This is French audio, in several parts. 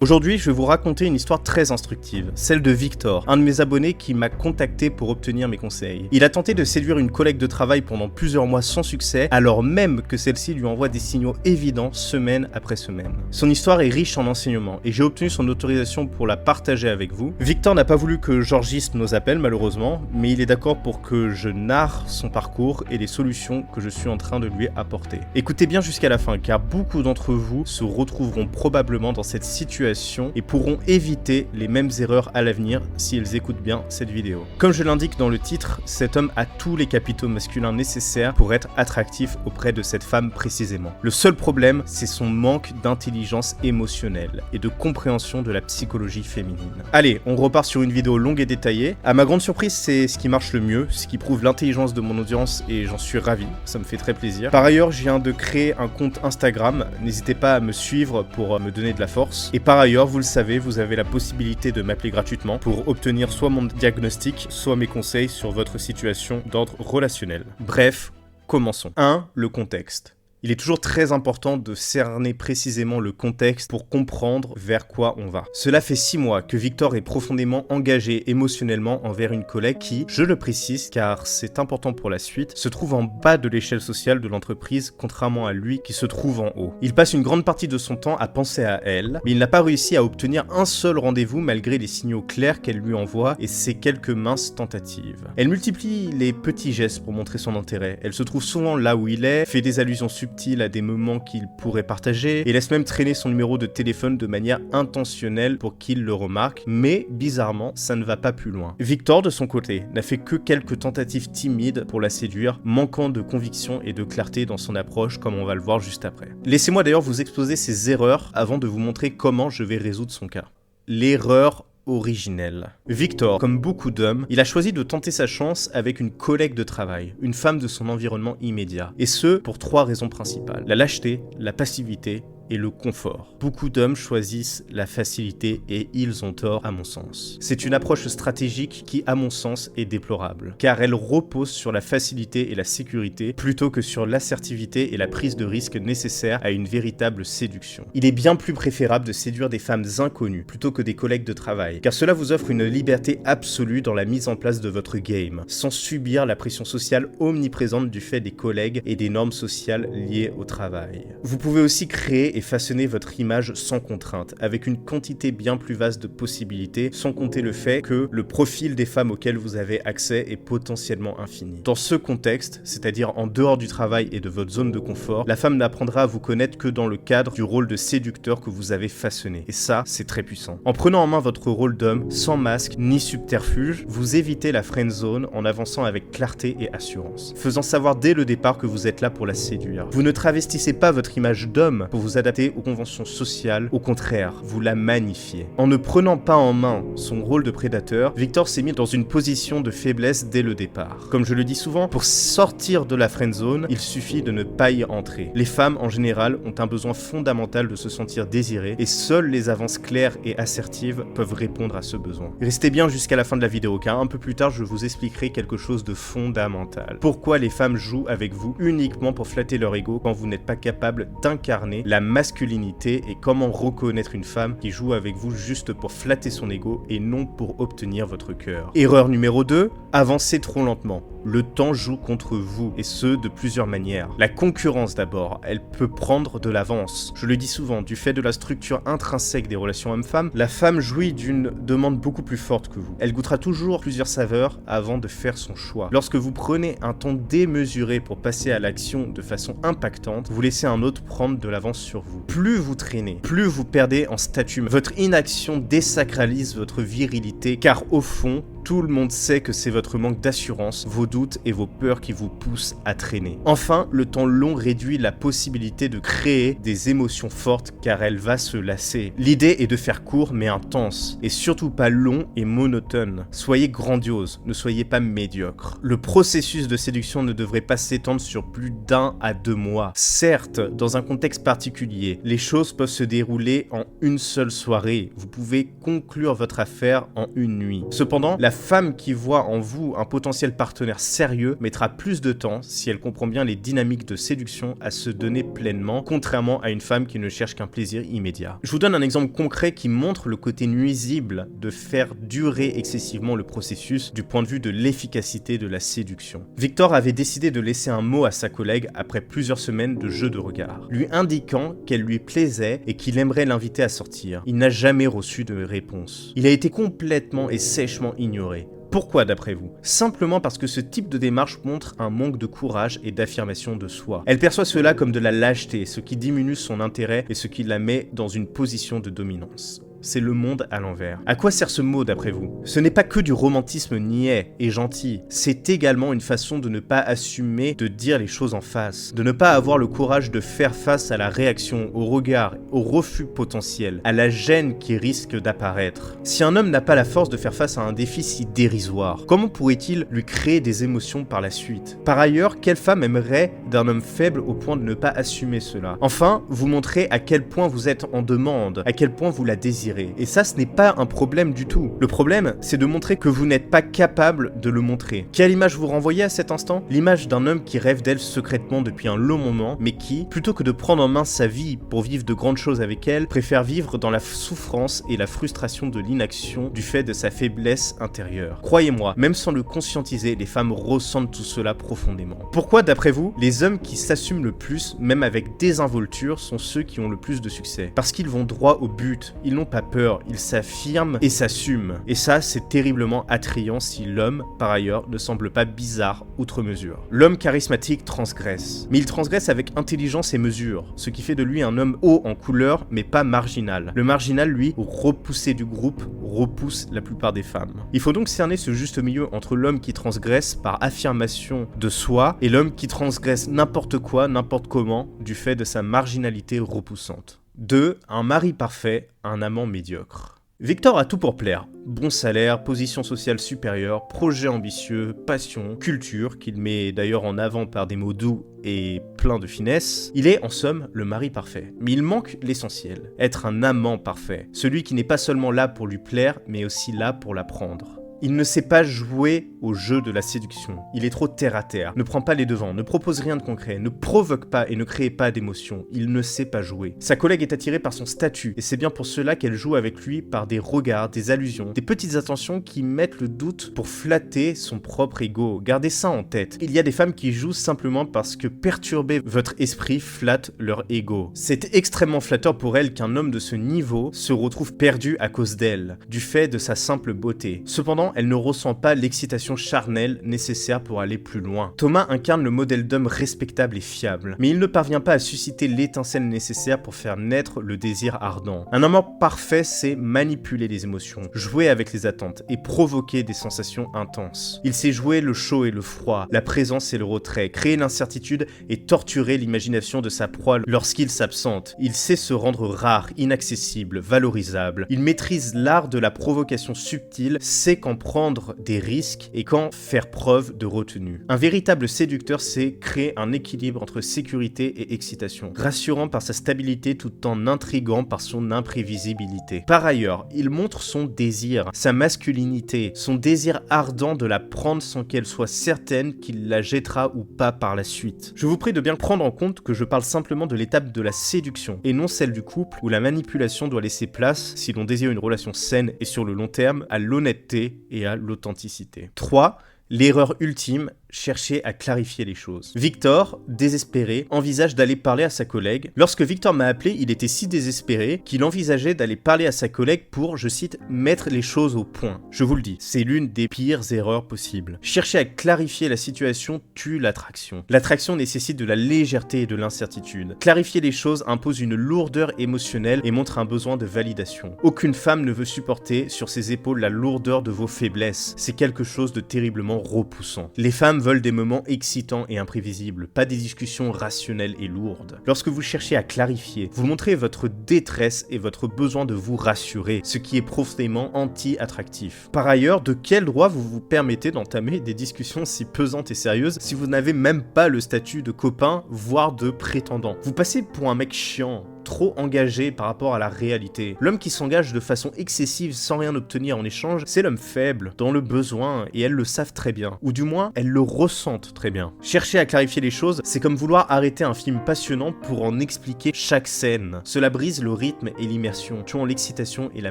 Aujourd'hui, je vais vous raconter une histoire très instructive, celle de Victor, un de mes abonnés qui m'a contacté pour obtenir mes conseils. Il a tenté de séduire une collègue de travail pendant plusieurs mois sans succès, alors même que celle-ci lui envoie des signaux évidents semaine après semaine. Son histoire est riche en enseignements et j'ai obtenu son autorisation pour la partager avec vous. Victor n'a pas voulu que j'enregistre nos appels malheureusement, mais il est d'accord pour que je narre son parcours et les solutions que je suis en train de lui apporter. Écoutez bien jusqu'à la fin car beaucoup d'entre vous se retrouveront probablement dans cette situation et pourront éviter les mêmes erreurs à l'avenir s'ils écoutent bien cette vidéo. Comme je l'indique dans le titre, cet homme a tous les capitaux masculins nécessaires pour être attractif auprès de cette femme précisément. Le seul problème, c'est son manque d'intelligence émotionnelle et de compréhension de la psychologie féminine. Allez, on repart sur une vidéo longue et détaillée. À ma grande surprise, c'est ce qui marche le mieux, ce qui prouve l'intelligence de mon audience et j'en suis ravi, ça me fait très plaisir. Par ailleurs, je viens de créer un compte Instagram, n'hésitez pas à me suivre pour me donner de la force. Et par ailleurs, vous le savez, vous avez la possibilité de m'appeler gratuitement pour obtenir soit mon diagnostic, soit mes conseils sur votre situation d'ordre relationnel. Bref, commençons. 1. Le contexte. Il est toujours très important de cerner précisément le contexte pour comprendre vers quoi on va. Cela fait 6 mois que Victor est profondément engagé émotionnellement envers une collègue qui, je le précise car c'est important pour la suite, se trouve en bas de l'échelle sociale de l'entreprise contrairement à lui qui se trouve en haut. Il passe une grande partie de son temps à penser à elle, mais il n'a pas réussi à obtenir un seul rendez-vous malgré les signaux clairs qu'elle lui envoie et ses quelques minces tentatives. Elle multiplie les petits gestes pour montrer son intérêt. Elle se trouve souvent là où il est, fait des allusions subtiles à des moments qu'il pourrait partager et laisse même traîner son numéro de téléphone de manière intentionnelle pour qu'il le remarque, mais bizarrement, ça ne va pas plus loin. Victor, de son côté, n'a fait que quelques tentatives timides pour la séduire, manquant de conviction et de clarté dans son approche, comme on va le voir juste après. Laissez-moi d'ailleurs vous exposer ses erreurs avant de vous montrer comment je vais résoudre son cas. L'erreur originelle. Victor, comme beaucoup d'hommes, il a choisi de tenter sa chance avec une collègue de travail, une femme de son environnement immédiat. Et ce, pour 3 raisons principales. La lâcheté, la passivité et le confort. Beaucoup d'hommes choisissent la facilité et ils ont tort à mon sens. C'est une approche stratégique qui, à mon sens, est déplorable, car elle repose sur la facilité et la sécurité plutôt que sur l'assertivité et la prise de risque nécessaire à une véritable séduction. Il est bien plus préférable de séduire des femmes inconnues plutôt que des collègues de travail, car cela vous offre une liberté absolue dans la mise en place de votre game, sans subir la pression sociale omniprésente du fait des collègues et des normes sociales liées au travail. Vous pouvez aussi créer et façonner votre image sans contrainte, avec une quantité bien plus vaste de possibilités, sans compter le fait que le profil des femmes auxquelles vous avez accès est potentiellement infini. Dans ce contexte, c'est-à-dire en dehors du travail et de votre zone de confort, la femme n'apprendra à vous connaître que dans le cadre du rôle de séducteur que vous avez façonné. Et ça, c'est très puissant. En prenant en main votre rôle d'homme, sans masque ni subterfuge, vous évitez la friend zone en avançant avec clarté et assurance, faisant savoir dès le départ que vous êtes là pour la séduire. Vous ne travestissez pas votre image d'homme pour vous adapter aux conventions sociales, au contraire, vous la magnifiez. En ne prenant pas en main son rôle de prédateur, Victor s'est mis dans une position de faiblesse dès le départ. Comme je le dis souvent, pour sortir de la friend zone, il suffit de ne pas y entrer. Les femmes, en général, ont un besoin fondamental de se sentir désirées et seules les avances claires et assertives peuvent répondre à ce besoin. Restez bien jusqu'à la fin de la vidéo car un peu plus tard, je vous expliquerai quelque chose de fondamental. Pourquoi les femmes jouent avec vous uniquement pour flatter leur ego quand vous n'êtes pas capable d'incarner la masculinité et comment reconnaître une femme qui joue avec vous juste pour flatter son ego et non pour obtenir votre cœur. Erreur numéro 2, avancez trop lentement. Le temps joue contre vous, et ce, de plusieurs manières. La concurrence d'abord, elle peut prendre de l'avance. Je le dis souvent, du fait de la structure intrinsèque des relations homme-femme, la femme jouit d'une demande beaucoup plus forte que vous. Elle goûtera toujours plusieurs saveurs avant de faire son choix. Lorsque vous prenez un temps démesuré pour passer à l'action de façon impactante, vous laissez un autre prendre de l'avance sur vous. Plus vous traînez, plus vous perdez en statut. Votre inaction désacralise votre virilité, car au fond, tout le monde sait que c'est votre manque d'assurance, vos doutes et vos peurs qui vous poussent à traîner. Enfin, le temps long réduit la possibilité de créer des émotions fortes car elle va se lasser. L'idée est de faire court mais intense, et surtout pas long et monotone. Soyez grandiose, ne soyez pas médiocre. Le processus de séduction ne devrait pas s'étendre sur plus d'1 à 2 mois. Certes, dans un contexte particulier, les choses peuvent se dérouler en une seule soirée. Vous pouvez conclure votre affaire en une nuit. Cependant, la femme qui voit en vous un potentiel partenaire sérieux mettra plus de temps si elle comprend bien les dynamiques de séduction à se donner pleinement, contrairement à une femme qui ne cherche qu'un plaisir immédiat. Je vous donne un exemple concret qui montre le côté nuisible de faire durer excessivement le processus du point de vue de l'efficacité de la séduction. Victor avait décidé de laisser un mot à sa collègue après plusieurs semaines de jeu de regard, lui indiquant qu'elle lui plaisait et qu'il aimerait l'inviter à sortir. Il n'a jamais reçu de réponse. Il a été complètement et sèchement ignoré. Pourquoi d'après vous? Simplement parce que ce type de démarche montre un manque de courage et d'affirmation de soi. Elle perçoit cela comme de la lâcheté, ce qui diminue son intérêt et ce qui la met dans une position de dominance. C'est le monde à l'envers. À quoi sert ce mot d'après vous? Ce n'est pas que du romantisme niais et gentil, c'est également une façon de ne pas assumer de dire les choses en face, de ne pas avoir le courage de faire face à la réaction, au regard, au refus potentiel, à la gêne qui risque d'apparaître. Si un homme n'a pas la force de faire face à un défi si dérisoire, comment pourrait-il lui créer des émotions par la suite? Par ailleurs, quelle femme aimerait d'un homme faible au point de ne pas assumer cela? Enfin, vous montrez à quel point vous êtes en demande, à quel point vous la désirez. Et ça, ce n'est pas un problème du tout. Le problème, c'est de montrer que vous n'êtes pas capable de le montrer. Quelle image vous renvoyez à cet instant? L'image d'un homme qui rêve d'elle secrètement depuis un long moment, mais qui, plutôt que de prendre en main sa vie pour vivre de grandes choses avec elle, préfère vivre dans la souffrance et la frustration de l'inaction du fait de sa faiblesse intérieure. Croyez-moi, même sans le conscientiser, les femmes ressentent tout cela profondément. Pourquoi, d'après vous, les hommes qui s'assument le plus, même avec désinvolture, sont ceux qui ont le plus de succès? Parce qu'ils vont droit au but, ils n'ont pas peur, ils s'affirment et s'assument. Et ça, c'est terriblement attrayant si l'homme, par ailleurs, ne semble pas bizarre outre mesure. L'homme charismatique transgresse. Mais il transgresse avec intelligence et mesure, ce qui fait de lui un homme haut en couleur, mais pas marginal. Le marginal, lui, repoussé du groupe, repousse la plupart des femmes. Il faut donc cerner ce juste milieu entre l'homme qui transgresse par affirmation de soi et l'homme qui transgresse n'importe quoi, n'importe comment, du fait de sa marginalité repoussante. 2. Un mari parfait, un amant médiocre. Victor a tout pour plaire. Bon salaire, position sociale supérieure, projet ambitieux, passion, culture, qu'il met d'ailleurs en avant par des mots doux et plein de finesse. Il est en somme le mari parfait. Mais il manque l'essentiel, être un amant parfait. Celui qui n'est pas seulement là pour lui plaire, mais aussi là pour la prendre. Il ne sait pas jouer au jeu de la séduction. Il est trop terre à terre, ne prend pas les devants, ne propose rien de concret, ne provoque pas et ne crée pas d'émotion. Il ne sait pas jouer. Sa collègue est attirée par son statut, et c'est bien pour cela qu'elle joue avec lui par des regards, des allusions, des petites attentions qui mettent le doute pour flatter son propre ego. Gardez ça en tête. Il y a des femmes qui jouent simplement parce que perturber votre esprit flatte leur ego. C'est extrêmement flatteur pour elles qu'un homme de ce niveau se retrouve perdu à cause d'elle, du fait de sa simple beauté. Cependant, elle ne ressent pas l'excitation charnelle nécessaire pour aller plus loin. Thomas incarne le modèle d'homme respectable et fiable, mais il ne parvient pas à susciter l'étincelle nécessaire pour faire naître le désir ardent. Un amour parfait, c'est manipuler les émotions, jouer avec les attentes et provoquer des sensations intenses. Il sait jouer le chaud et le froid, la présence et le retrait, créer l'incertitude et torturer l'imagination de sa proie lorsqu'il s'absente. Il sait se rendre rare, inaccessible, valorisable. Il maîtrise l'art de la provocation subtile, sait quand prendre des risques et quand faire preuve de retenue. Un véritable séducteur sait créer un équilibre entre sécurité et excitation, rassurant par sa stabilité tout en intriguant par son imprévisibilité. Par ailleurs, il montre son désir, sa masculinité, son désir ardent de la prendre sans qu'elle soit certaine qu'il la jettera ou pas par la suite. Je vous prie de bien prendre en compte que je parle simplement de l'étape de la séduction et non celle du couple où la manipulation doit laisser place, si l'on désire une relation saine et sur le long terme, à l'honnêteté et à l'authenticité. 3. L'erreur ultime, chercher à clarifier les choses. Victor, désespéré, envisage d'aller parler à sa collègue. Lorsque Victor m'a appelé, il était si désespéré qu'il envisageait d'aller parler à sa collègue pour, je cite, mettre les choses au point. Je vous le dis, c'est l'une des pires erreurs possibles. Chercher à clarifier la situation tue l'attraction. L'attraction nécessite de la légèreté et de l'incertitude. Clarifier les choses impose une lourdeur émotionnelle et montre un besoin de validation. Aucune femme ne veut supporter sur ses épaules la lourdeur de vos faiblesses. C'est quelque chose de terriblement repoussant. Les femmes veulent des moments excitants et imprévisibles, pas des discussions rationnelles et lourdes. Lorsque vous cherchez à clarifier, vous montrez votre détresse et votre besoin de vous rassurer, ce qui est profondément anti-attractif. Par ailleurs, de quel droit vous vous permettez d'entamer des discussions si pesantes et sérieuses si vous n'avez même pas le statut de copain, voire de prétendant? Vous passez pour un mec chiant. trop engagé par rapport à la réalité. L'homme qui s'engage de façon excessive sans rien obtenir en échange, c'est l'homme faible, dans le besoin, et elles le savent très bien. Ou du moins, elles le ressentent très bien. Chercher à clarifier les choses, c'est comme vouloir arrêter un film passionnant pour en expliquer chaque scène. Cela brise le rythme et l'immersion, tuant l'excitation et la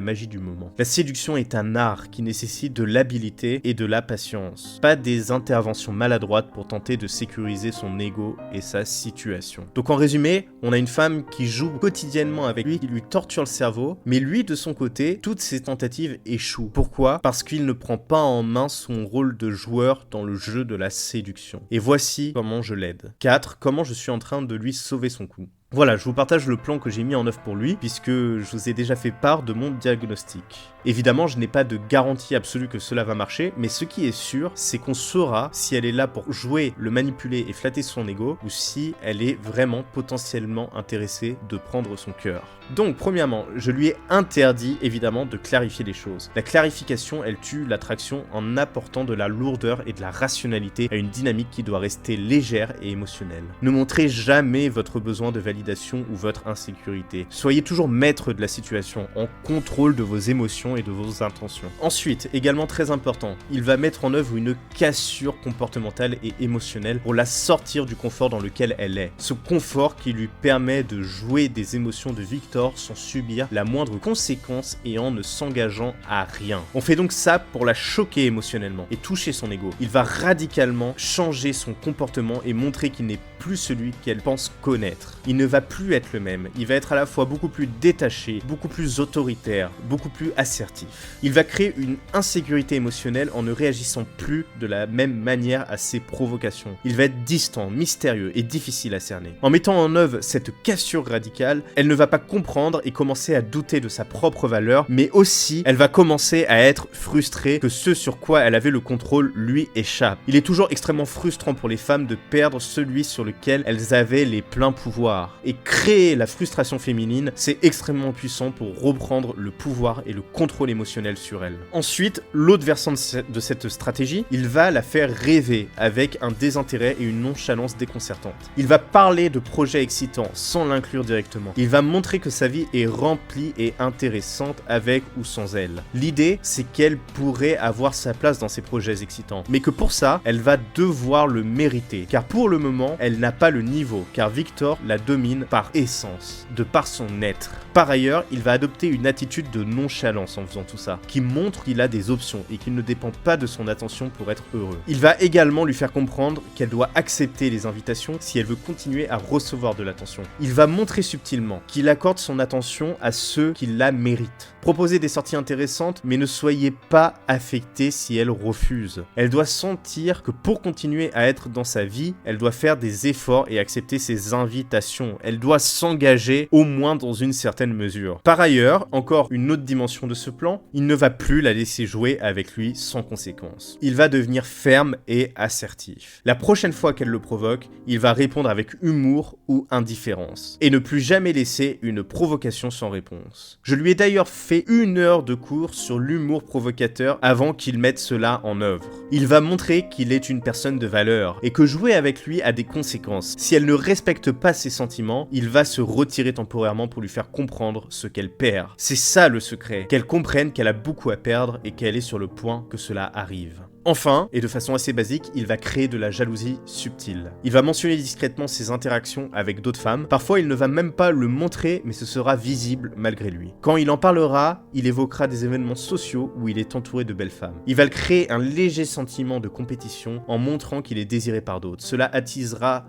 magie du moment. La séduction est un art qui nécessite de l'habileté et de la patience. Pas des interventions maladroites pour tenter de sécuriser son ego et sa situation. Donc en résumé, on a une femme qui joue quotidiennement avec lui, qui lui torture le cerveau, mais lui de son côté, toutes ses tentatives échouent. Pourquoi ? Parce qu'il ne prend pas en main son rôle de joueur dans le jeu de la séduction. Et voici comment je l'aide. 4. Comment je suis en train de lui sauver son coup. Voilà, je vous partage le plan que j'ai mis en œuvre pour lui, puisque je vous ai déjà fait part de mon diagnostic. Évidemment, je n'ai pas de garantie absolue que cela va marcher, mais ce qui est sûr, c'est qu'on saura si elle est là pour jouer, le manipuler et flatter son ego, ou si elle est vraiment potentiellement intéressée de prendre son cœur. Donc, premièrement, je lui ai interdit, évidemment, de clarifier les choses. La clarification, elle tue l'attraction en apportant de la lourdeur et de la rationalité à une dynamique qui doit rester légère et émotionnelle. Ne montrez jamais votre besoin de validation ou votre insécurité. Soyez toujours maître de la situation, en contrôle de vos émotions et de vos intentions. Ensuite, également très important, il va mettre en œuvre une cassure comportementale et émotionnelle pour la sortir du confort dans lequel elle est. Ce confort qui lui permet de jouer des émotions de Victor sans subir la moindre conséquence et en ne s'engageant à rien. On fait donc ça pour la choquer émotionnellement et toucher son ego. Il va radicalement changer son comportement et montrer qu'il n'est plus celui qu'elle pense connaître. Il ne va plus être le même, il va être à la fois beaucoup plus détaché, beaucoup plus autoritaire, beaucoup plus assertif. Il va créer une insécurité émotionnelle en ne réagissant plus de la même manière à ses provocations. Il va être distant, mystérieux et difficile à cerner. En mettant en œuvre cette cassure radicale, elle ne va pas comprendre et commencer à douter de sa propre valeur, mais aussi elle va commencer à être frustrée que ce sur quoi elle avait le contrôle lui échappe. Il est toujours extrêmement frustrant pour les femmes de perdre celui sur lequel elles avaient les pleins pouvoirs. Et créer la frustration féminine, c'est extrêmement puissant pour reprendre le pouvoir et le contrôle émotionnel sur elle. Ensuite, l'autre versant de cette stratégie, il va la faire rêver avec un désintérêt et une nonchalance déconcertante. Il va parler de projets excitants sans l'inclure directement. Il va montrer que sa vie est remplie et intéressante avec ou sans elle. L'idée, c'est qu'elle pourrait avoir sa place dans ces projets excitants, mais que pour ça, elle va devoir le mériter, car pour le moment, elle n'a pas le niveau, car Victor la domine par essence, de par son être. Par ailleurs, il va adopter une attitude de nonchalance en faisant tout ça, qui montre qu'il a des options et qu'il ne dépend pas de son attention pour être heureux. Il va également lui faire comprendre qu'elle doit accepter les invitations si elle veut continuer à recevoir de l'attention. Il va montrer subtilement qu'il accorde son attention à ceux qui la méritent. Proposez des sorties intéressantes, mais ne soyez pas affecté si elle refuse. Elle doit sentir que pour continuer à être dans sa vie, elle doit faire des efforts et accepter ses invitations. Elle doit s'engager au moins dans une certaine mesure. Par ailleurs, encore une autre dimension de ce plan, il ne va plus la laisser jouer avec lui sans conséquence. Il va devenir ferme et assertif. La prochaine fois qu'elle le provoque, il va répondre avec humour ou indifférence. Et ne plus jamais laisser une provocation sans réponse. Je lui ai d'ailleurs fait 1 heure de cours sur l'humour provocateur avant qu'il mette cela en œuvre. Il va montrer qu'il est une personne de valeur et que jouer avec lui a des conséquences. Si elle ne respecte pas ses sentiments, il va se retirer temporairement pour lui faire comprendre ce qu'elle perd. C'est ça le secret, qu'elle comprenne qu'elle a beaucoup à perdre et qu'elle est sur le point que cela arrive. Enfin, et de façon assez basique, il va créer de la jalousie subtile. Il va mentionner discrètement ses interactions avec d'autres femmes. Parfois, il ne va même pas le montrer, mais ce sera visible malgré lui. Quand il en parlera, il évoquera des événements sociaux où il est entouré de belles femmes. Il va créer un léger sentiment de compétition en montrant qu'il est désiré par d'autres. Cela attisera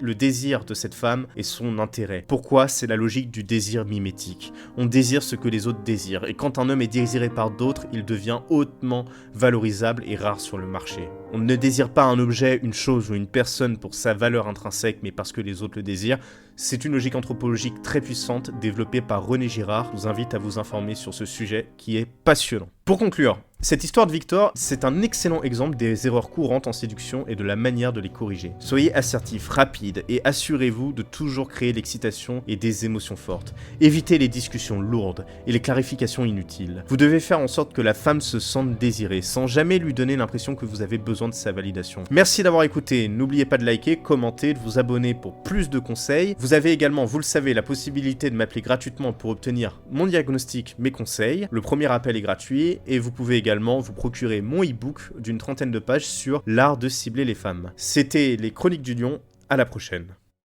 le désir de cette femme et son intérêt. Pourquoi ? C'est la logique du désir mimétique. On désire ce que les autres désirent. Et quand un homme est désiré par d'autres, il devient hautement valorisable et rare sur le marché. On ne désire pas un objet, une chose ou une personne pour sa valeur intrinsèque, mais parce que les autres le désirent. C'est une logique anthropologique très puissante développée par René Girard. Je vous invite à vous informer sur ce sujet qui est passionnant. Pour conclure, cette histoire de Victor, c'est un excellent exemple des erreurs courantes en séduction et de la manière de les corriger. Soyez assertif, rapide et assurez-vous de toujours créer l'excitation et des émotions fortes. Évitez les discussions lourdes et les clarifications inutiles. Vous devez faire en sorte que la femme se sente désirée, sans jamais lui donner l'impression que vous avez besoin de sa validation. Merci d'avoir écouté, n'oubliez pas de liker, commenter, de vous abonner pour plus de conseils. Vous Vous avez également, vous le savez, la possibilité de m'appeler gratuitement pour obtenir mon diagnostic, mes conseils. Le premier appel est gratuit et vous pouvez également vous procurer mon e-book d'une 30aine de pages sur l'art de cibler les femmes. C'était les Chroniques du Lion, à la prochaine.